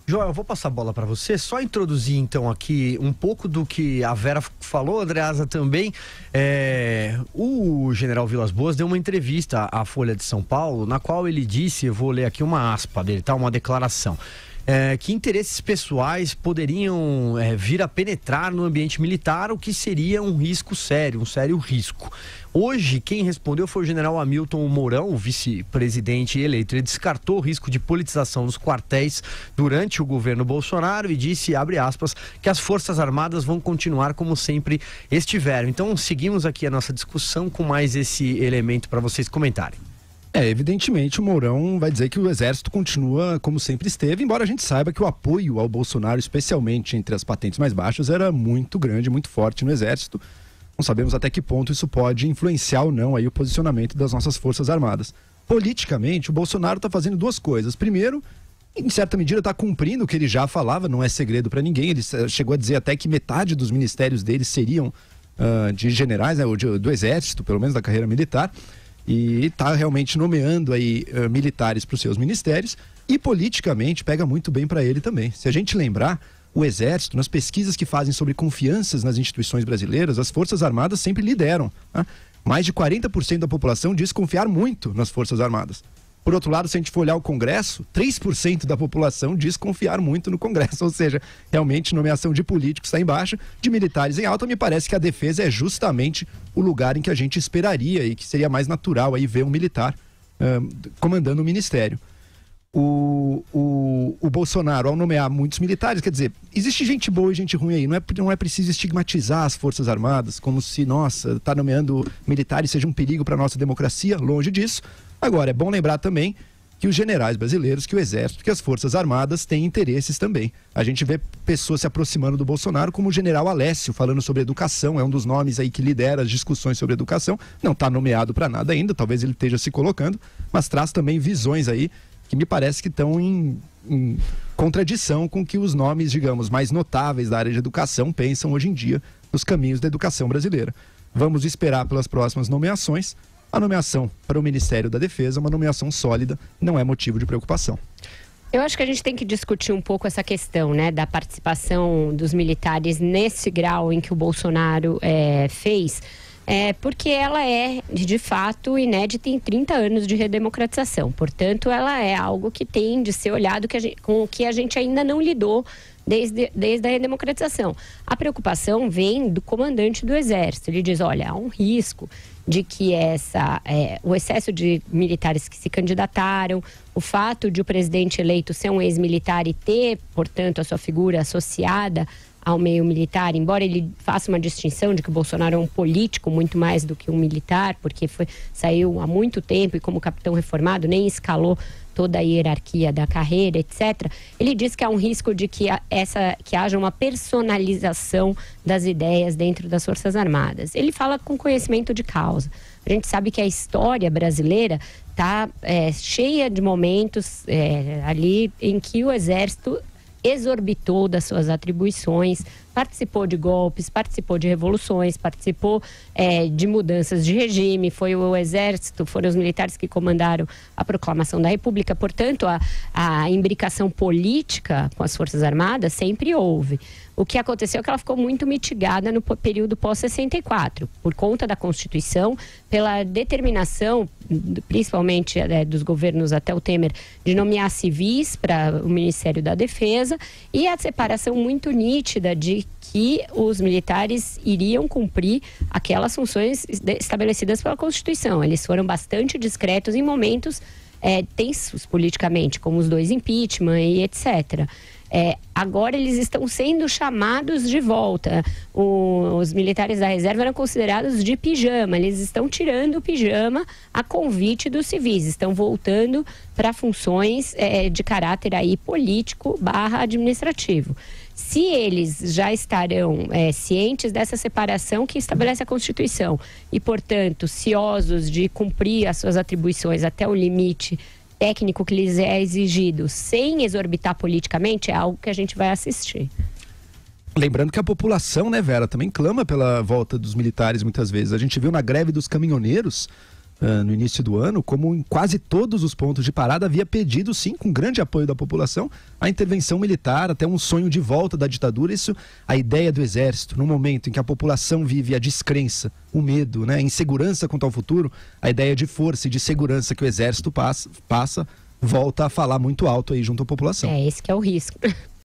Joel, eu vou passar a bola para você, só introduzir então aqui um pouco do que a Vera falou, Andreasa também. O general Vilas Boas deu uma entrevista à Folha de São Paulo, na qual ele disse, eu vou ler aqui uma aspa dele, tá? Uma declaração. Que interesses pessoais poderiam vir a penetrar no ambiente militar, o que seria um risco sério, um sério risco. Hoje, quem respondeu foi o general Hamilton Mourão, o vice-presidente eleito. Ele descartou o risco de politização dos quartéis durante o governo Bolsonaro e disse, abre aspas, que as Forças Armadas vão continuar como sempre estiveram. Então, seguimos aqui a nossa discussão com mais esse elemento para vocês comentarem. Evidentemente o Mourão vai dizer que o Exército continua como sempre esteve, embora a gente saiba que o apoio ao Bolsonaro, especialmente entre as patentes mais baixas, era muito grande, muito forte no Exército. Não sabemos até que ponto isso pode influenciar ou não aí o posicionamento das nossas Forças Armadas. Politicamente, o Bolsonaro está fazendo duas coisas. Primeiro, em certa medida está cumprindo o que ele já falava, não é segredo para ninguém. Ele chegou a dizer até que metade dos ministérios dele seriam de generais, né, ou do Exército, pelo menos da carreira militar. E está realmente nomeando aí militares para os seus ministérios, e politicamente pega muito bem para ele também. Se a gente lembrar, o Exército, nas pesquisas que fazem sobre confianças nas instituições brasileiras, as Forças Armadas sempre lideram, né? Mais de 40% da população diz confiar muito nas Forças Armadas. Por outro lado, se a gente for olhar o Congresso, 3% da população diz confiar muito no Congresso, ou seja, realmente nomeação de políticos está em baixa, de militares em alta. Me parece que a defesa é justamente o lugar em que a gente esperaria e que seria mais natural aí ver um militar comandando o ministério. O Bolsonaro, ao nomear muitos militares, quer dizer, existe gente boa e gente ruim aí, não é preciso estigmatizar as Forças Armadas como se, nossa, tá nomeando militares seja um perigo para a nossa democracia, longe disso. Agora, é bom lembrar também que os generais brasileiros, que o Exército, que as Forças Armadas têm interesses também. A gente vê pessoas se aproximando do Bolsonaro, como o general Alessio, falando sobre educação, é um dos nomes aí que lidera as discussões sobre educação, não está nomeado para nada ainda, talvez ele esteja se colocando, mas traz também visões aí que me parece que estão em contradição com que os nomes, digamos, mais notáveis da área de educação pensam hoje em dia nos caminhos da educação brasileira. Vamos esperar pelas próximas nomeações. A nomeação para o Ministério da Defesa, uma nomeação sólida, não é motivo de preocupação. Eu acho que a gente tem que discutir um pouco essa questão, né, da participação dos militares nesse grau em que o Bolsonaro fez, porque ela é, de fato, inédita em 30 anos de redemocratização. Portanto, ela é algo que tem de ser olhado com o que a gente ainda não lidou desde a redemocratização. A preocupação vem do comandante do Exército. Ele diz, olha, há um risco de que o excesso de militares que se candidataram, o fato de o presidente eleito ser um ex-militar e ter, portanto, a sua figura associada ao meio militar, embora ele faça uma distinção de que o Bolsonaro é um político muito mais do que um militar, porque saiu há muito tempo e como capitão reformado nem escalou toda a hierarquia da carreira, etc. Ele diz que há um risco de que haja uma personalização das ideias dentro das Forças Armadas. Ele fala com conhecimento de causa. A gente sabe que a história brasileira está cheia de momentos ali em que o Exército exorbitou das suas atribuições, participou de golpes, participou de revoluções, participou de mudanças de regime, foi o Exército, foram os militares que comandaram a proclamação da República. Portanto, a imbricação política com as Forças Armadas sempre houve. O que aconteceu é que ela ficou muito mitigada no período pós-64, por conta da Constituição, pela determinação, principalmente dos governos até o Temer, de nomear civis para o Ministério da Defesa, e a separação muito nítida de que os militares iriam cumprir aquelas funções estabelecidas pela Constituição. Eles foram bastante discretos em momentos tensos politicamente, como os 2 impeachment e etc. Agora eles estão sendo chamados de volta. Os militares da reserva eram considerados de pijama. Eles estão tirando o pijama a convite dos civis. Estão voltando para funções de caráter aí político / administrativo. Se eles já estarão cientes dessa separação que estabelece a Constituição e, portanto, ciosos de cumprir as suas atribuições até o limite técnico que lhes é exigido, sem exorbitar politicamente, é algo que a gente vai assistir. Lembrando que a população, né, Vera, também clama pela volta dos militares muitas vezes. A gente viu na greve dos caminhoneiros, no início do ano, como em quase todos os pontos de parada havia pedido, sim, com grande apoio da população, a intervenção militar, até um sonho de volta da ditadura. Isso, a ideia do Exército, no momento em que a população vive a descrença, o medo, né, a insegurança quanto ao futuro, a ideia de força e de segurança que o Exército passa volta a falar muito alto aí junto à população. Esse que é o risco.